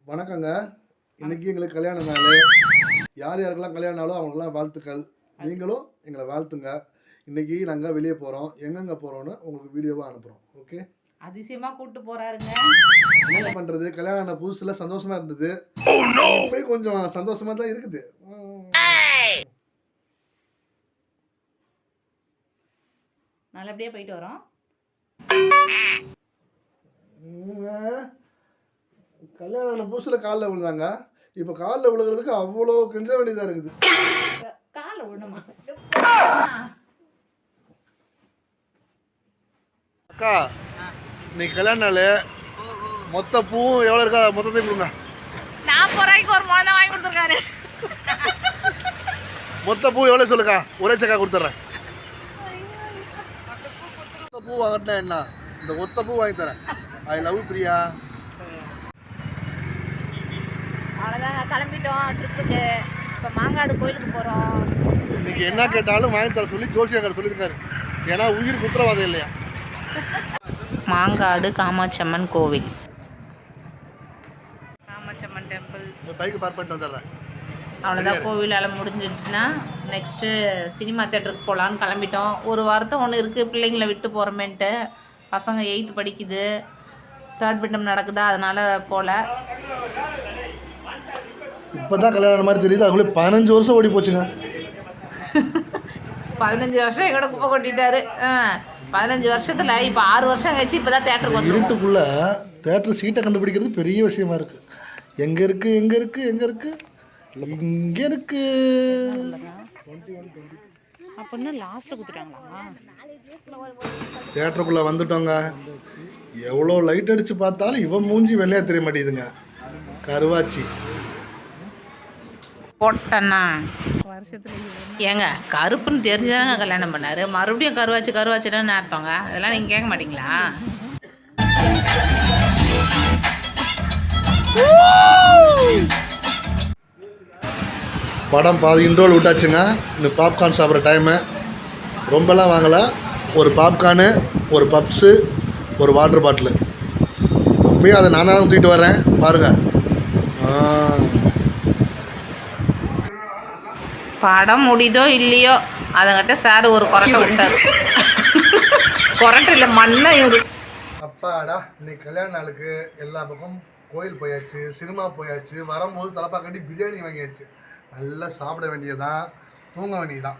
வணக்கங்க. இன்னைக்கு எங்களுக்கு கல்யாண நாள். யார் யாருக்கெல்லாம் கல்யாணம் நாளோ அவங்களுக்குலாம் வாழ்த்துக்கள். நீங்களும் எங்களை வாழ்த்துங்க. இன்னைக்கு நாங்கள் வெளியே போகிறோம். எங்கெங்கே போகிறோன்னு உங்களுக்கு வீடியோவாக அனுப்புகிறோம். ஓகே. அதிசயமா கூட்டு போறாருங்க. என்ன பண்ணுறது, கல்யாணம் ஆன புதுசில் சந்தோஷமாக இருந்தது. போய் கொஞ்சம் சந்தோஷமாக தான் இருக்குது. நல்லபடியா போயிட்டு வரோம். கல்யாணம் ஆன புதுசில் காலில் விழுந்தாங்க. இப்போ காலில் விழுகிறதுக்கு அவ்வளோ கெஞ்ச வேண்டியதாக இருக்குது. கால விடணுமா? அக்கா, இன்னைக்கு கல்யாண நாள். மொத்த பூவும் எவ்வளோ இருக்கா மொத்தத்தையும் கொடுங்க. 40 ரூபாய்க்கு ஒரு முழம் வாங்கி கொடுத்துருக்காரு. மொத்த பூ எவ்வளோ சொல்லுக்கா, ஒரே சக்கா கொடுத்துட்றேன். மொத்த பூ வாங்கிட்டேன் என்ன, இந்த ஒத்த பூ வாங்கி தரேன். I love Priya. அவ்வளோதாங்க, கிளம்பிட்டோம் ட்ரிப்புக்கு. இப்போ மாங்காடு கோயிலுக்கு போகிறோம். இன்னைக்கு என்ன கேட்டாலும் வாங்கி தர சொல்லி ஜோசியக்கார் சொல்லியிருக்காரு. ஏன்னா உயிருக்கு உத்தரவாதம் இல்லையா. மாங்காடு காமாட்சம்மன் கோவில், காமாட்சம்மன் டெம்பிள். பைக்கு பார்க் பண்ணிட்டு வந்துடுறேன். அவ்வளோதான், கோவிலால் முடிஞ்சிடுச்சுன்னா நெக்ஸ்ட்டு சினிமா தேட்டருக்கு போகலான்னு கிளம்பிட்டோம். ஒரு வாரத்தை ஒன்று இருக்குது பிள்ளைங்களை விட்டு போகிறோமேன்ட்டு. பசங்க 8th படிக்குது, 3rd பிட்டம் நடக்குதா, அதனால் போகல. இப்போ தான் கல்யாணம் மாதிரி தெரியுது, அதுக்குள்ளே 15 வருஷம் ஓடி போச்சுங்க. 15 வருஷம் எங்கூட குப்பை கொட்டிட்டாரு. 15 வருஷத்தில் இப்போ 6 வருஷம் கழிச்சு இப்போ தான் தேட்டருக்கு வந்து. இருட்டுக்குள்ளே தேட்டர் சீட்டை கண்டுபிடிக்கிறது பெரிய விஷயமா இருக்குது. எங்கே இருக்குது எங்கே இருக்குது எங்கே இருக்குது இங்கே இருக்கு. அப்படின்னா லாஸ்ட்டில் கொடுத்துட்டாங்களா? தேட்டருக்குள்ளே வந்துட்டோங்க. எவ்வளோ லைட் அடித்து பார்த்தாலும் இவன் மூஞ்சி வெள்ளையாக தெரிய மாட்டேங்குதுங்க. கருவாச்சி போட்டண்ணா வருஷத்துல ஏங்க கருப்புன்னு தெரிஞ்சாங்க கல்யாணம் பண்ணாரு. மறுபடியும் கருவாச்சின்னு அர்த்தங்க. அதெல்லாம் நீங்கள் கேட்க மாட்டீங்களா? படம் பாதி இன்ட்ரோல் விட்டாச்சுங்க. இந்த பாப்கார்ன் சாப்பிட்ற டைமு. ரொம்பலாம் வாங்கலை. ஒரு பாப்கார்னு, ஒரு பப்ஸு, ஒரு வாட்டர் பாட்டிலு. அப்பயும் அதை நான் தான் தூக்கிட்டு வரேன் பாருங்கள். படம் முடியுதோ இல்லையோ அதங்கிட்ட சார் ஒரு கொரட்டை விட்டார். கொரட்டை இல்லை, மண்ணை இவரு. அப்பாடா, இன்னைக்கு கல்யாண நாளுக்கு எல்லா பக்கம் கோயில் போயாச்சு, சினிமா போயாச்சு. வரும்போது தலப்பா கட்டி பிரியாணி வாங்கியாச்சு. நல்லா சாப்பிட வேண்டியதான், தூங்க வேண்டியதான்.